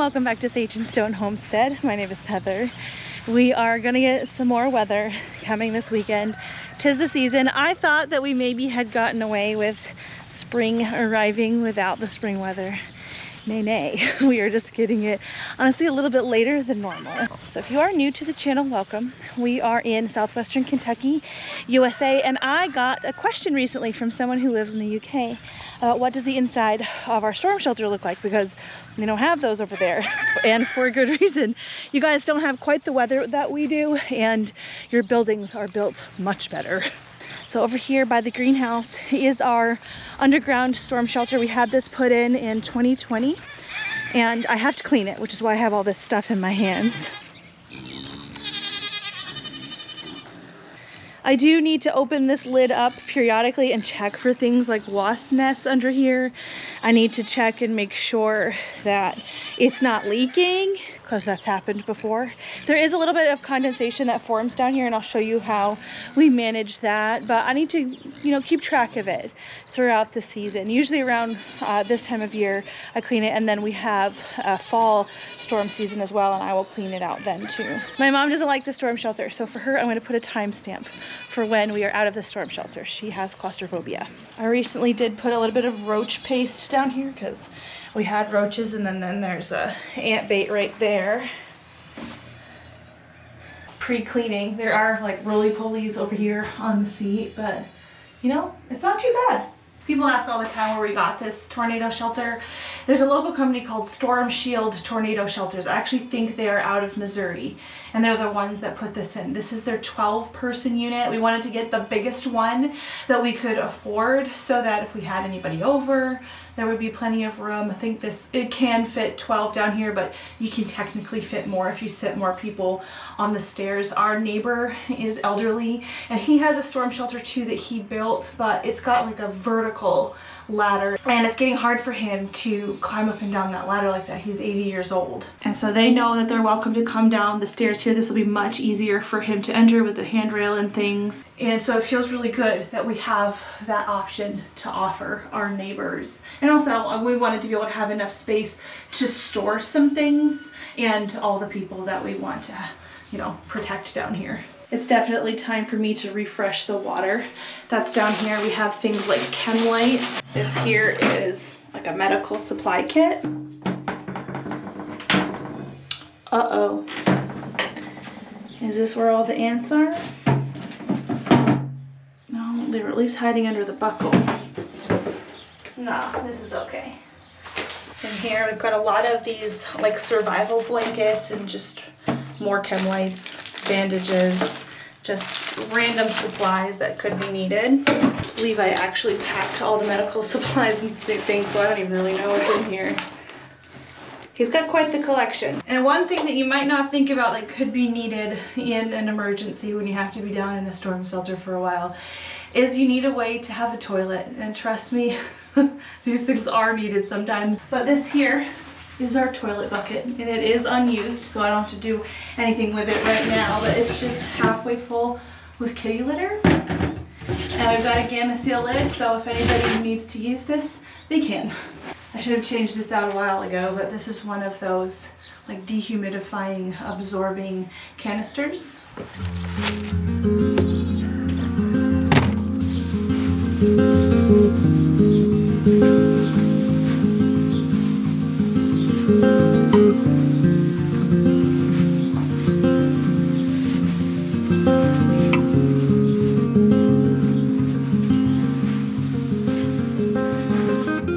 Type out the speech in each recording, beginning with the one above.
welcome back to Sage and Stone Homestead. My name is Heather. We are gonna get some more weather coming this weekend. 'Tis the season. I thought that we maybe had gotten away with spring arriving without the spring weather. Nay, we are just getting it honestly a little bit later than normal. So if you are new to the channel, welcome. We are in southwestern Kentucky, USA, and I got a question recently from someone who lives in the UK about what does the inside of our storm shelter look like, because we don't have those over there, and for a good reason. You guys don't have quite the weather that we do, and your buildings are built much better. So over here by the greenhouse is our underground storm shelter. We had this put in 2020, and I have to clean it, which is why I have all this stuff in my hands. I do need to open this lid up periodically and check for things like wasp nests under here. I need to check and make sure that it's not leaking, because that's happened before. There is a little bit of condensation that forms down here, and I'll show you how we manage that, but I need to, keep track of it throughout the season. Usually around this time of year, I clean it, and then we have a fall storm season as well, and I will clean it out then too. My mom doesn't like the storm shelter, so for her, I'm gonna put a timestamp for when we are out of the storm shelter. She has claustrophobia. I recently did put a little bit of roach paste down here because we had roaches, and then there's a ant bait right there. Pre-cleaning. There are like roly-polies over here on the seat, but it's not too bad. People ask all the time where we got this tornado shelter. There's a local company called Storm Shield Tornado Shelters. I actually think they are out of Missouri, and they're the ones that put this in. This is their 12-person unit. We wanted to get the biggest one that we could afford so that if we had anybody over, there would be plenty of room. I think it can fit 12 down here, but you can technically fit more if you sit more people on the stairs. Our neighbor is elderly, and he has a storm shelter too that he built, but it's got like a vertical ladder, and it's getting hard for him to climb up and down that ladder like that. He's 80 years old, and so they know that they're welcome to come down the stairs here. This will be much easier for him to enter with the handrail and things, and so it feels really good that we have that option to offer our neighbors. And also we wanted to be able to have enough space to store some things and all the people that we want to protect down here. It's definitely time for me to refresh the water that's down here. We have things like chem lights. This here is like a medical supply kit. Uh-oh. Is this where all the ants are? No, they were at least hiding under the buckle. No, this is okay. In here we've got a lot of these like survival blankets and just more chem lights, bandages, just random supplies that could be needed. Levi actually packed all the medical supplies and things, so I don't even really know what's in here. He's got quite the collection. And one thing that you might not think about that could be needed in an emergency when you have to be down in a storm shelter for a while is you need a way to have a toilet. And trust me, these things are needed sometimes. But this here is our toilet bucket, and it is unused, so I don't have to do anything with it right now, but it's just halfway full with kitty litter. And I've got a Gamma Seal lid, so if anybody needs to use this, they can. I should have changed this out a while ago, but this is one of those like dehumidifying, absorbing canisters.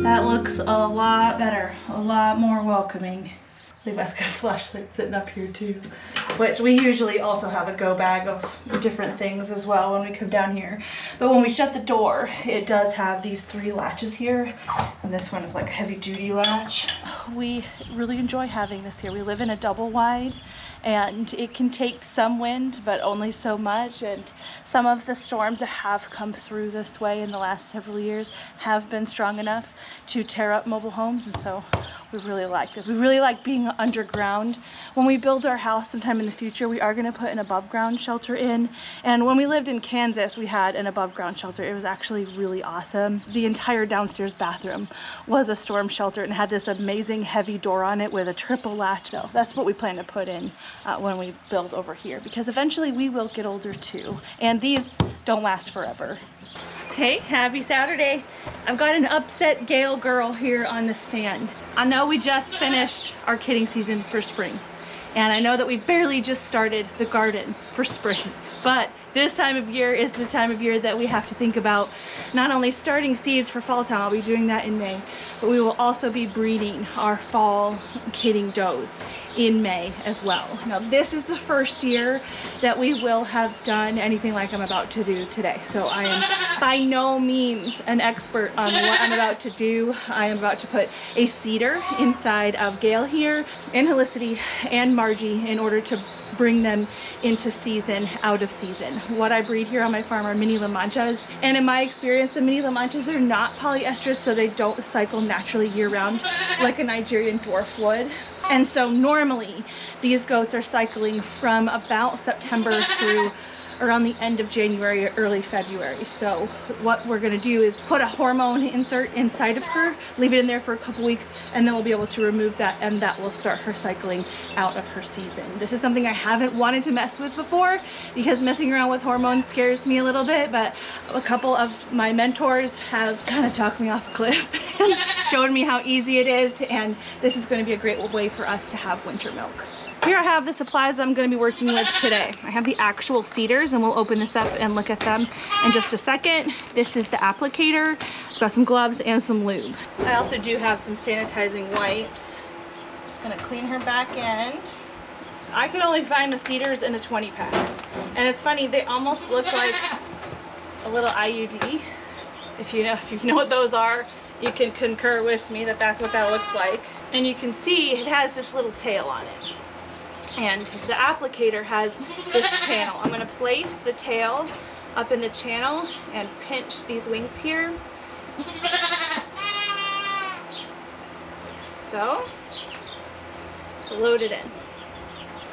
That looks a lot better, a lot more welcoming. Levi's got a flashlight sitting up here too, which we usually also have a go bag of different things as well when we come down here. But when we shut the door, it does have these 3 latches here, and this one is like a heavy duty latch. We really enjoy having this here. We live in a double wide, and it can take some wind, but only so much, and some of the storms that have come through this way in the last several years have been strong enough to tear up mobile homes, and so we really like this. We really like being underground. When we build our house sometime in the future, we are going to put an above ground shelter in, and when we lived in Kansas, we had an above ground shelter. It was actually really awesome. The entire downstairs bathroom was a storm shelter and had this amazing amazing heavy door on it with a triple latch. So that's what we plan to put in when we build over here, because eventually we will get older too, and these don't last forever. Hey, happy Saturday. I've got an upset Gale girl here on the stand. I know we just finished our kidding season for spring, and I know that we barely just started the garden for spring, but this time of year is the time of year that we have to think about not only starting seeds for fall time, I'll be doing that in May, but we will also be breeding our fall kidding does in May as well. Now this is the first year that we will have done anything like I'm about to do today. So I am by no means an expert on what I'm about to do. I am about to put a cedar inside of Gale here, and Helicity and Margie, in order to bring them into season, out of season. What I breed here on my farm are mini La Manchas, and in my experience the mini La Manchas are not polyestrous, so they don't cycle naturally year-round like a Nigerian dwarf would. And so normally these goats are cycling from about September through around the end of January or early February. So what we're gonna do is put a hormone insert inside of her, leave it in there for a couple weeks, and then we'll be able to remove that, and that will start her cycling out of her season. This is something I haven't wanted to mess with before because messing around with hormones scares me a little bit, but a couple of my mentors have kind of talked me off a cliff and showed me how easy it is, and this is going to be a great way for us to have winter milk. Here I have the supplies I'm going to be working with today. I have the actual cedars, and we'll open this up and look at them in just a second. This is the applicator. I've got some gloves and some lube. I also do have some sanitizing wipes. Just going to clean her back end. I could only find the cedars in a 20 pack. And it's funny, they almost look like a little IUD. If you know what those are, you can concur with me that that's what that looks like. And you can see it has this little tail on it. And the applicator has this channel. I'm going to place the tail up in the channel and pinch these wings here. Like so. So load it in.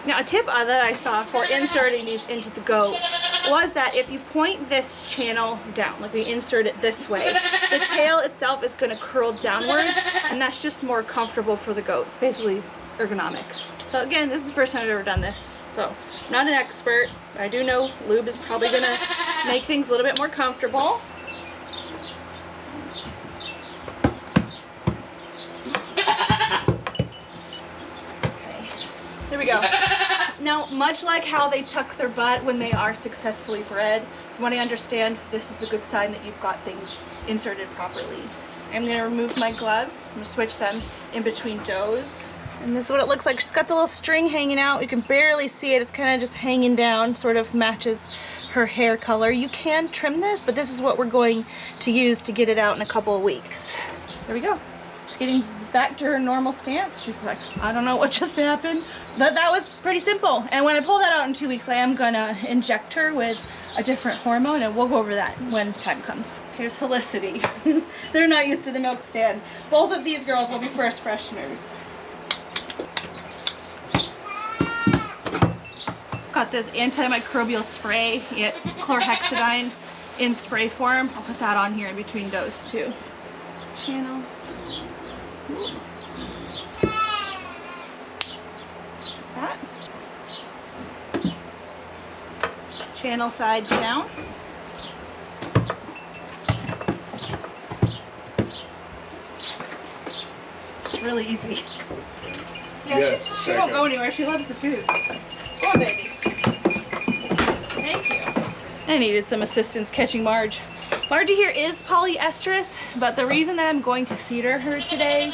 Now a tip that I saw for inserting these into the goat was that if you point this channel down, like we insert it this way, the tail itself is going to curl downwards, and that's just more comfortable for the goat. It's basically ergonomic. So again, this is the first time I've ever done this. So I'm not an expert, but I do know lube is probably going to make things a little bit more comfortable. Okay, there we go. Now, much like how they tuck their butt when they are successfully bred, from what I understand, this is a good sign that you've got things inserted properly. I'm going to remove my gloves. I'm going to switch them in between does. And this is what it looks like. She's got the little string hanging out. You can barely see it. It's kind of just hanging down, sort of matches her hair color. You can trim this, but this is what we're going to use to get it out in a couple of weeks. There we go. She's getting back to her normal stance. She's like, I don't know what just happened. But that was pretty simple. And when I pull that out in 2 weeks, I am gonna inject her with a different hormone, and we'll go over that when time comes. Here's Helicity. They're not used to the milk stand. Both of these girls will be first fresheners. Got this antimicrobial spray. It's chlorhexidine in spray form. I'll put that on here in between those two. Channel. Just like that. Channel side down. It's really easy. Yeah, yes, she won't go anywhere. She loves the food. Go on, baby. Thank you. I needed some assistance catching Marge. Margie here is polyestrous, but the reason that I'm going to cedar her today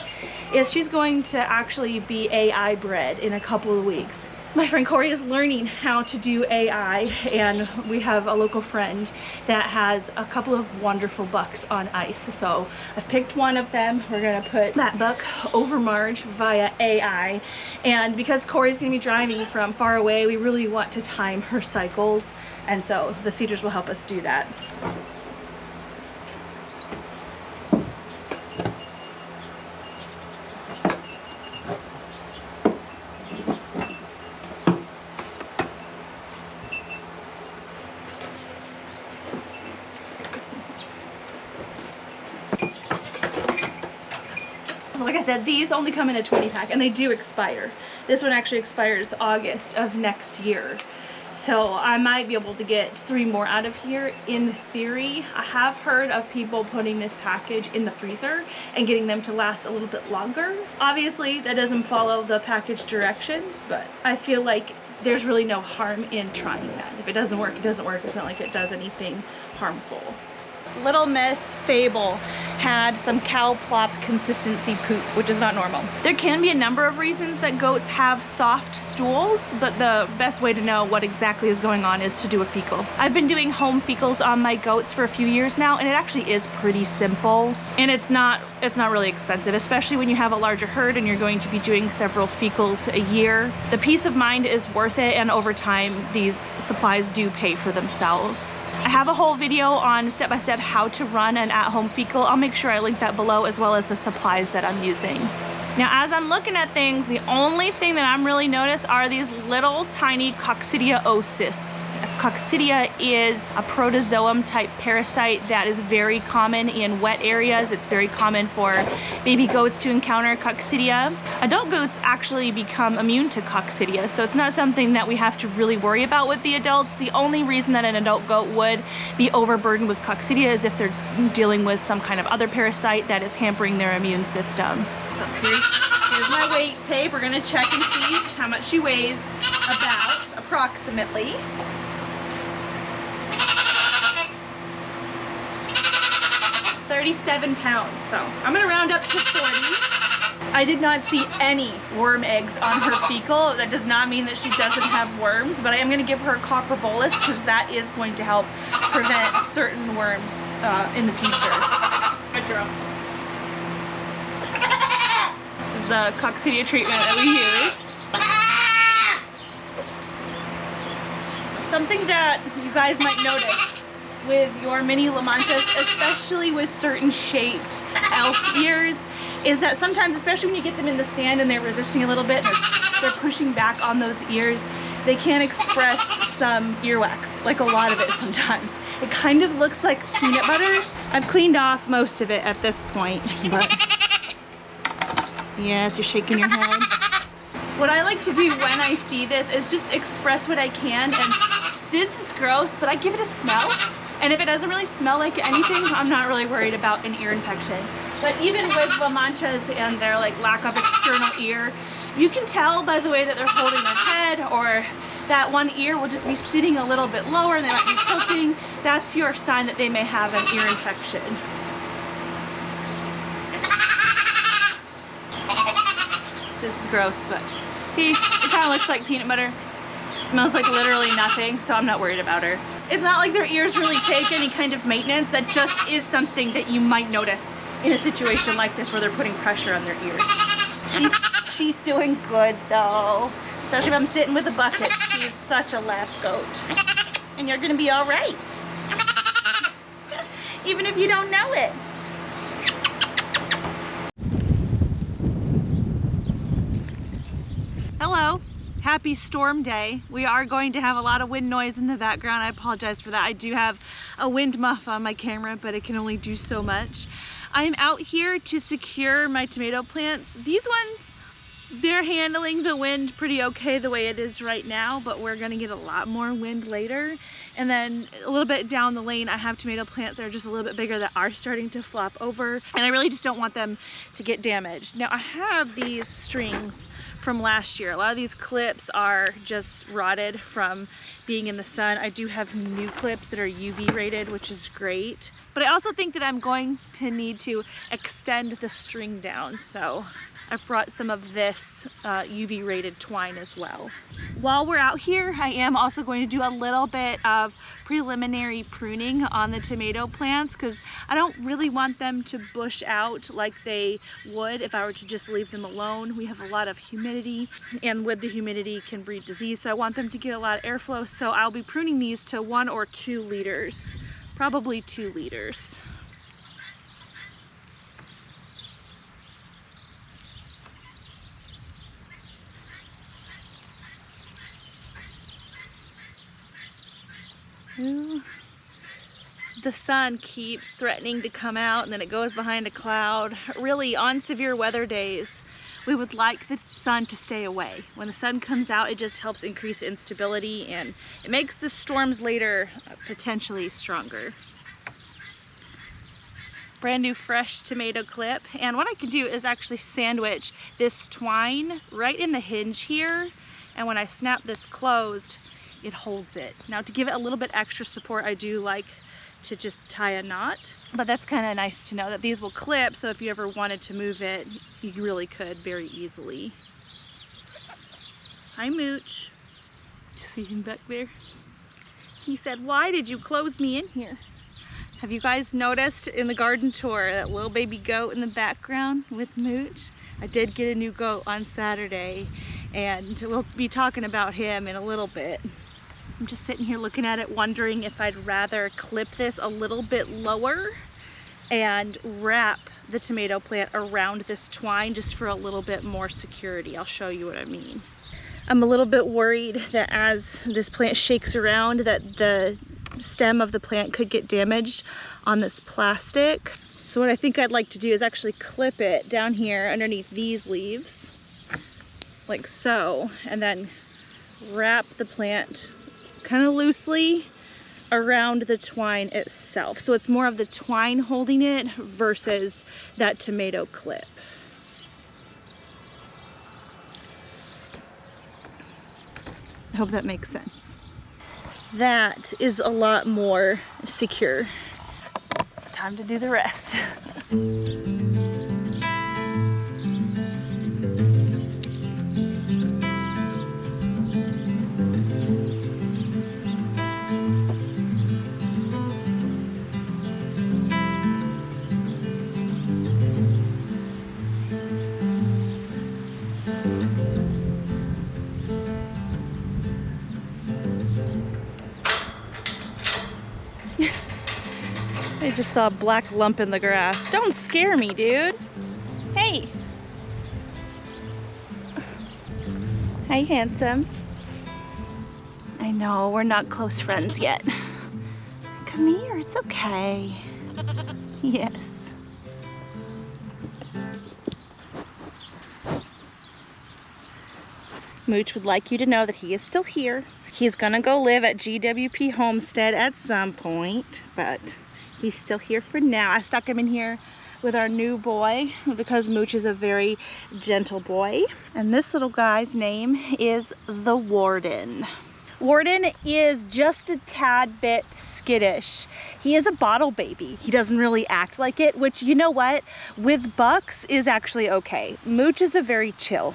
is she's going to actually be AI bred in a couple of weeks. My friend Corey is learning how to do AI, and we have a local friend that has a couple of wonderful bucks on ice. So I've picked one of them. We're gonna put that buck over Marge via AI. And because Corey's gonna be driving from far away, we really want to time her cycles. And so the CIDRs will help us do that. like I said, these only come in a 20 pack and they do expire. This one actually expires August of next year. So I might be able to get 3 more out of here in theory. I have heard of people putting this package in the freezer and getting them to last a little bit longer. Obviously that doesn't follow the package directions, but I feel like there's really no harm in trying that. If it doesn't work, it doesn't work. It's not like it does anything harmful. Little Miss Fable had some cow plop consistency poop, which is not normal. There can be a number of reasons that goats have soft stools, but the best way to know what exactly is going on is to do a fecal. I've been doing home fecals on my goats for a few years now, and it actually is pretty simple, and it's not really expensive, especially when you have a larger herd and you're going to be doing several fecals a year. The peace of mind is worth it, and over time these supplies do pay for themselves. I have a whole video on step-by-step how to run an at-home fecal. I'll make sure I link that below, as well as the supplies that I'm using. Now, as I'm looking at things, the only thing that I'm really noticed are these little tiny Coccidia oocysts. Coccidia is a protozoum type parasite that is very common in wet areas. It's very common for baby goats to encounter Coccidia. Adult goats actually become immune to Coccidia, so it's not something that we have to really worry about with the adults. The only reason that an adult goat would be overburdened with Coccidia is if they're dealing with some kind of other parasite that is hampering their immune system. Here's my weight tape. We're gonna check and see how much she weighs, approximately. 37 pounds, so I'm gonna round up to 40. I did not see any worm eggs on her fecal. That does not mean that she doesn't have worms, but I am gonna give her a copper bolus because that is going to help prevent certain worms in the future. Good girl. This is the Coccidia treatment that we use. Something that you guys might notice with your mini Lamantas, especially with certain shaped elf ears, is that sometimes, especially when you get them in the stand and they're resisting a little bit, they're pushing back on those ears, they can express some earwax, like a lot of it sometimes. It kind of looks like peanut butter. I've cleaned off most of it at this point, but yes, you're shaking your head. What I like to do when I see this is just express what I can, and this is gross, but I give it a smell. And if it doesn't really smell like anything, I'm not really worried about an ear infection. But even with Lamantas and their like lack of external ear, you can tell by the way that they're holding their head, or that one ear will just be sitting a little bit lower, they might be tilting. That's your sign that they may have an ear infection. This is gross, but see, it kind of looks like peanut butter. Smells like literally nothing, so I'm not worried about her. It's not like their ears really take any kind of maintenance. That just is something that you might notice in a situation like this where they're putting pressure on their ears. She's doing good though, especially if I'm sitting with a bucket. She's such a lap goat. And you're gonna be all right, even if you don't know it. Hello. Happy storm day. We are going to have a lot of wind noise in the background. I apologize for that. I do have a wind muff on my camera, but it can only do so much. I'm out here to secure my tomato plants. These ones, they're handling the wind pretty okay the way it is right now, but we're gonna get a lot more wind later. And then a little bit down the lane, I have tomato plants that are just a little bit bigger that are starting to flop over, and I really just don't want them to get damaged. Now I have these strings from last year. A lot of these clips are just rotted from being in the sun. I do have new clips that are UV rated, which is great. But I also think that I'm going to need to extend the string down. So I've brought some of this UV rated twine as well. While we're out here, I am also going to do a little bit of preliminary pruning on the tomato plants because I don't really want them to bush out like they would if I were to just leave them alone. We have a lot of humidity, and with the humidity can breed disease, so I want them to get a lot of airflow. So I'll be pruning these to 1 or 2 liters, probably 2 liters. Ooh. the sun keeps threatening to come out and then it goes behind a cloud. Really, on severe weather days, we would like the sun to stay away. When the sun comes out, it just helps increase instability and it makes the storms later potentially stronger. Brand new fresh tomato clip, and what I can do is actually sandwich this twine right in the hinge here, and when I snap this closed, it holds it. Now, to give it a little bit extra support, I do like to just tie a knot, but that's kind of nice to know that these will clip, so if you ever wanted to move it, you really could very easily. Hi, Mooch. See him back there? He said, "Why did you close me in here?" Have you guys noticed in the garden tour that little baby goat in the background with Mooch? I did get a new goat on Saturday, and we'll be talking about him in a little bit. I'm just sitting here looking at it, wondering if I'd rather clip this a little bit lower and wrap the tomato plant around this twine just for a little bit more security. I'll show you what I mean. I'm a little bit worried that as this plant shakes around that the stem of the plant could get damaged on this plastic. So what I think I'd like to do is actually clip it down here underneath these leaves, like so, and then wrap the plant kind of loosely around the twine itself. So it's more of the twine holding it versus that tomato clip. I hope that makes sense. That is a lot more secure. Time to do the rest. I just saw a black lump in the grass. Don't scare me, dude. Hey. Hi, handsome. I know, we're not close friends yet. Come here, it's okay. Yes. Mooch would like you to know that he is still here. He's gonna go live at GWP Homestead at some point, but he's still here for now. I stuck him in here with our new boy because Mooch is a very gentle boy. And this little guy's name is the Warden. Warden is just a tad bit skittish. He is a bottle baby. He doesn't really act like it, which, you know what, with bucks is actually okay. Mooch is a very chill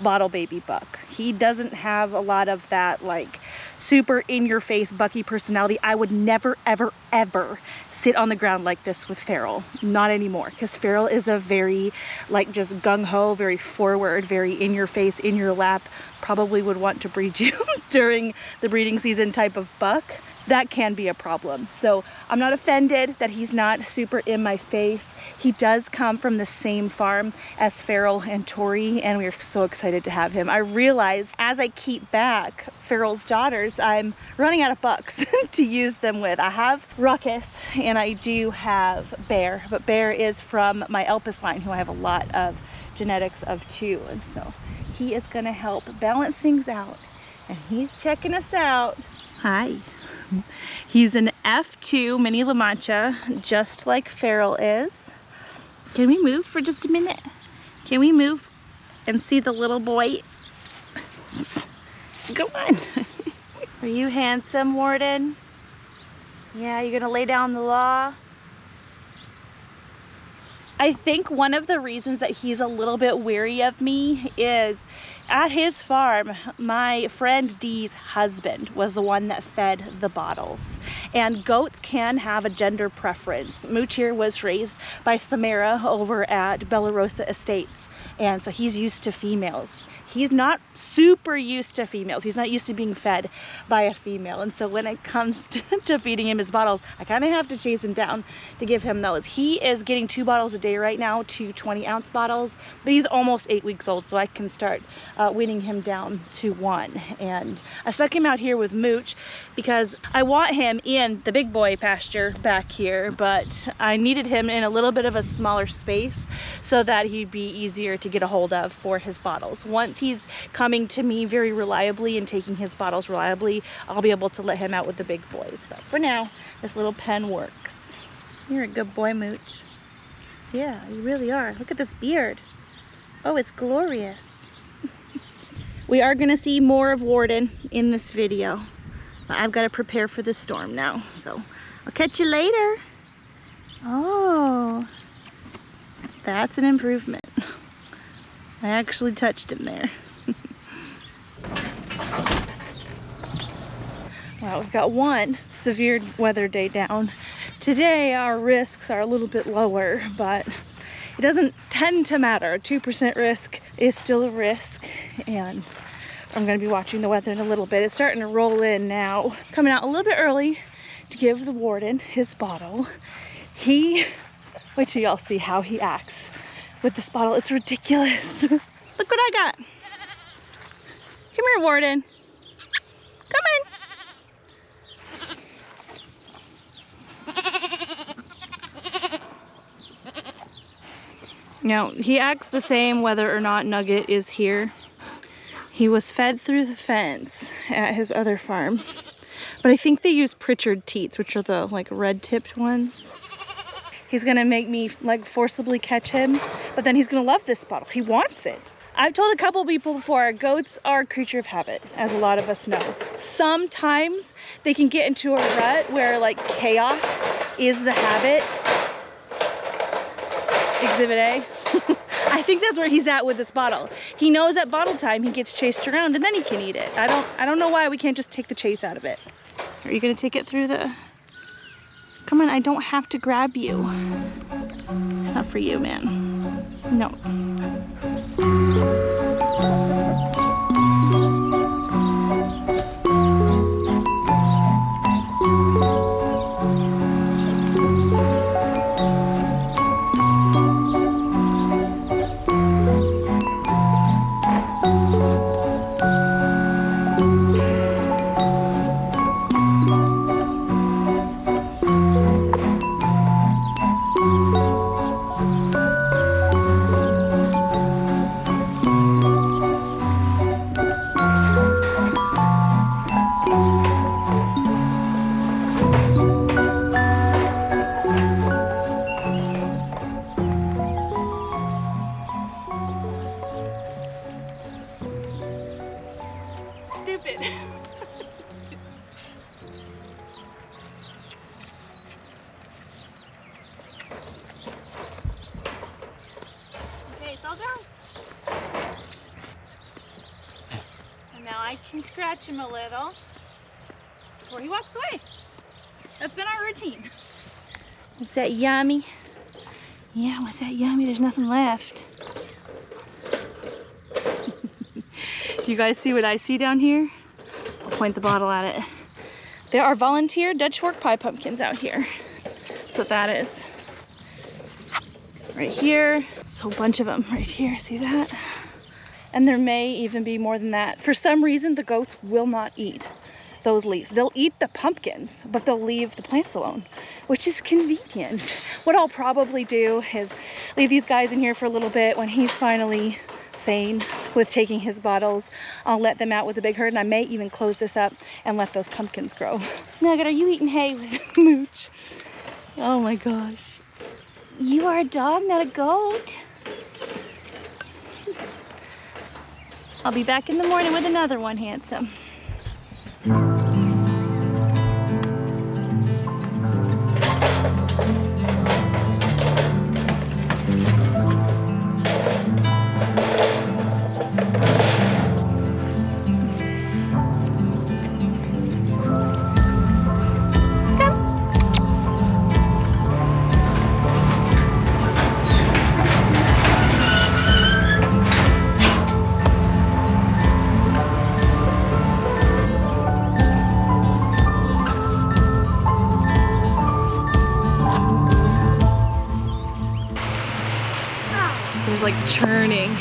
bottle baby buck. He doesn't have a lot of that like super in your face bucky personality. I would never ever ever sit on the ground like this with Feral. Not anymore, because Feral is a very like just gung-ho, very forward, very in your face, in your lap, probably would want to breed you during the breeding season type of buck. That can be a problem. So I'm not offended that he's not super in my face. He does come from the same farm as Feral and Tori, and we're so excited to have him. I realize as I keep back Feral's daughters, I'm running out of bucks to use them with. I have Ruckus and I do have Bear, but Bear is from my Elpis line, who I have a lot of genetics of too, and so he is gonna help balance things out, and he's checking us out. Hi. He's an F2 mini La Mancha, just like Feral is. Can we move for just a minute? Can we move and see the little boy? Go on. Are you handsome, Warden? Yeah, you gonna lay down the law? I think one of the reasons that he's a little bit weary of me is at his farm, my friend Dee's husband was the one that fed the bottles. And goats can have a gender preference. Mooch here was raised by Samara over at Bella Rosa Estates, and so he's used to females. he's not super used to females. He's not used to being fed by a female. And so when it comes to feeding him his bottles, I kind of have to chase him down to give him those. He is getting 2 bottles a day right now, 2 20-ounce bottles, but he's almost 8 weeks old, so I can start weaning him down to 1. And I stuck him out here with Mooch because I want him in the big boy pasture back here, but I needed him in a little bit of a smaller space so that he'd be easier to get a hold of for his bottles. Once he's coming to me very reliably and taking his bottles reliably, I'll be able to let him out with the big boys. But for now, this little pen works. You're a good boy, Mooch. Yeah, you really are. Look at this beard. Oh, it's glorious. We are gonna see more of Warden in this video. But I've got to prepare for the storm now, so I'll catch you later. Oh, that's an improvement. I actually touched him there. Well, we've got 1 severe weather day down. Today our risks are a little bit lower, but it doesn't tend to matter. 2% risk is still a risk, and I'm going to be watching the weather in a little bit. It's starting to roll in now. Coming out a little bit early to give the Warden his bottle. Wait till y'all see how he acts with this bottle. It's ridiculous. Look what I got. Come here, Warden. Come in. Now, he acts the same whether or not Nugget is here. He was fed through the fence at his other farm. But I think they use Pritchard teats, which are the like red-tipped ones. He's gonna make me like forcibly catch him, but then he's gonna love this bottle. He wants it. I've told a couple people before, goats are a creature of habit, as a lot of us know. Sometimes they can get into a rut where like chaos is the habit. Exhibit A. I think that's where he's at with this bottle. He knows at bottle time he gets chased around and then he can eat it. I don't know why we can't just take the chase out of it. Are you gonna take it through the... Come on, I don't have to grab you. It's not for you, man. No. I can scratch him a little before he walks away. That's been our routine. Was that yummy? Yeah, was that yummy? There's nothing left. Do you guys see what I see down here? I'll point the bottle at it. There are volunteer Dutch fork pie pumpkins out here. That's what that is. Right here. There's a whole bunch of them right here. See that? And there may even be more than that. For some reason, the goats will not eat those leaves. They'll eat the pumpkins, but they'll leave the plants alone, which is convenient. What I'll probably do is leave these guys in here for a little bit. When he's finally sane with taking his bottles, I'll let them out with the big herd, and I may even close this up and let those pumpkins grow. Nugget, are you eating hay with Mooch? Oh my gosh. You are a dog, not a goat. I'll be back in the morning with another one, handsome. like churning.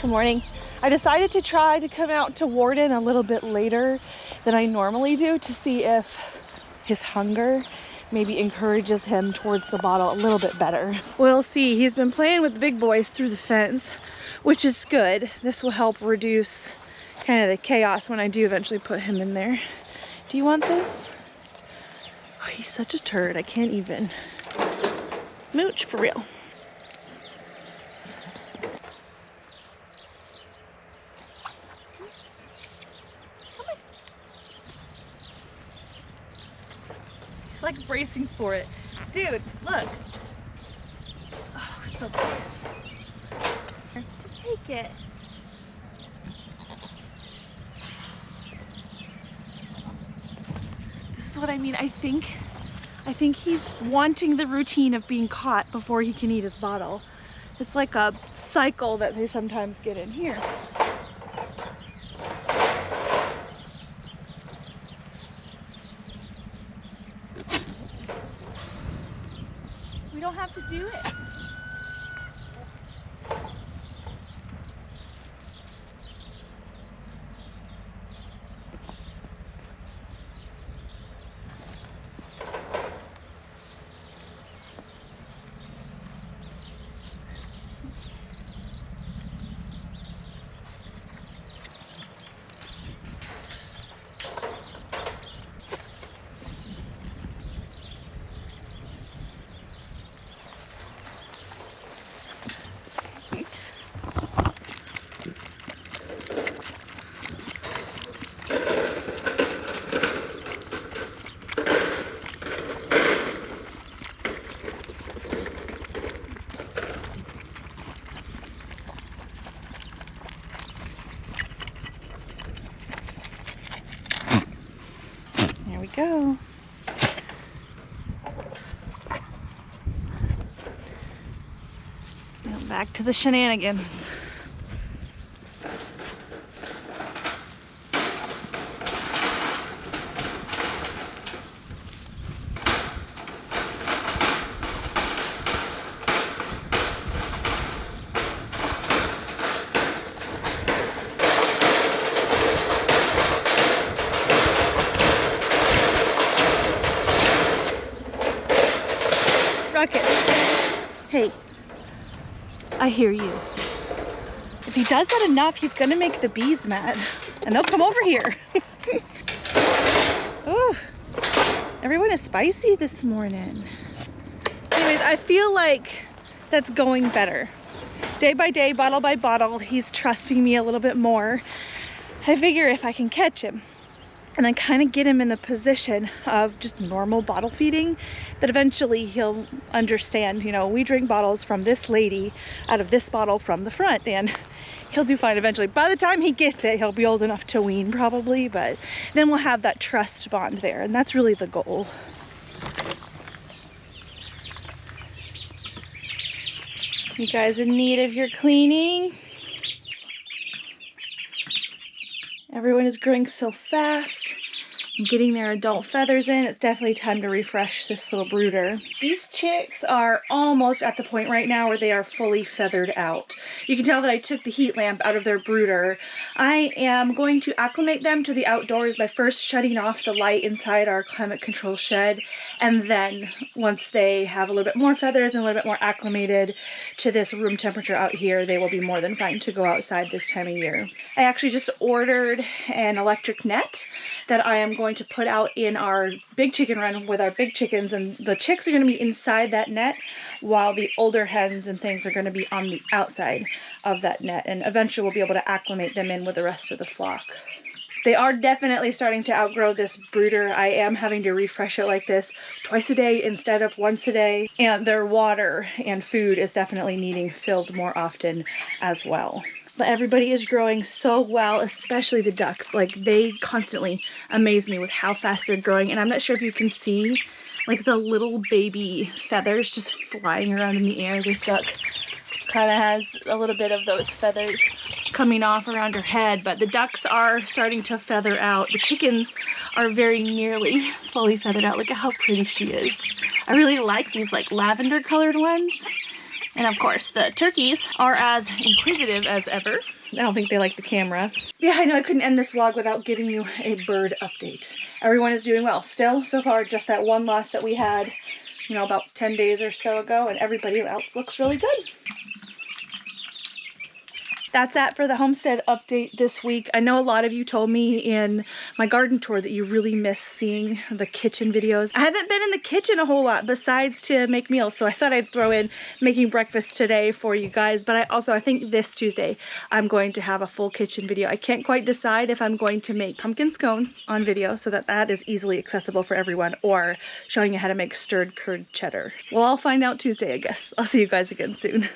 Good morning. I decided to try to come out to Warden a little bit later than I normally do to see if his hunger maybe encourages him towards the bottle a little bit better. We'll see. He's been playing with the big boys through the fence, which is good. This will help reduce kind of the chaos when I do eventually put him in there. Do you want this? Oh, he's such a turd. I can't even mooch for real. Like bracing for it. Dude, look. Oh, so close. Just take it. This is what I mean. I think he's wanting the routine of being caught before he can eat his bottle. It's like a cycle that they sometimes get in here. We don't have to do it. Go. Now back to the shenanigans. Hey, I hear you. If he does that enough, he's gonna make the bees mad, and they'll come over here. Ooh, everyone is spicy this morning. Anyways, I feel like that's going better. Day by day, bottle by bottle, he's trusting me a little bit more. I figure if I can catch him and then kind of get him in the position of just normal bottle feeding, that eventually he'll understand, you know, we drink bottles from this lady out of this bottle from the front, and he'll do fine eventually. By the time he gets it, he'll be old enough to wean probably, but then we'll have that trust bond there, and that's really the goal. You guys in need of your cleaning? Everyone is growing so fast. getting their adult feathers in. It's definitely time to refresh this little brooder. These chicks are almost at the point right now where they are fully feathered out. You can tell that I took the heat lamp out of their brooder. I am going to acclimate them to the outdoors by first shutting off the light inside our climate control shed, and then once they have a little bit more feathers and a little bit more acclimated to this room temperature out here, they will be more than fine to go outside this time of year. I actually just ordered an electric net that I am going to put out in our big chicken run with our big chickens, and the chicks are going to be inside that net while the older hens and things are going to be on the outside of that net, and eventually we'll be able to acclimate them in with the rest of the flock. They are definitely starting to outgrow this brooder. I am having to refresh it like this twice a day instead of once a day, and their water and food is definitely needing filled more often as well. But everybody is growing so well, especially the ducks. Like, they constantly amaze me with how fast they're growing, and I'm not sure if you can see like the little baby feathers just flying around in the air. This duck kind of has a little bit of those feathers coming off around her head, but the ducks are starting to feather out. The chickens are very nearly fully feathered out. Look at how pretty she is. I really like these like lavender colored ones. And of course, the turkeys are as inquisitive as ever. I don't think they like the camera. Yeah, I know I couldn't end this vlog without giving you a bird update. Everyone is doing well. Still, so far, just that one loss that we had, you know, about 10 days or so ago, and everybody else looks really good. That's that for the homestead update this week. I know a lot of you told me in my garden tour that you really miss seeing the kitchen videos. I haven't been in the kitchen a whole lot besides to make meals, so I thought I'd throw in making breakfast today for you guys. But I think this Tuesday I'm going to have a full kitchen video. I can't quite decide if I'm going to make pumpkin scones on video so that is easily accessible for everyone, or showing you how to make stirred curd cheddar. Well, I'll find out Tuesday, I guess. I'll see you guys again soon.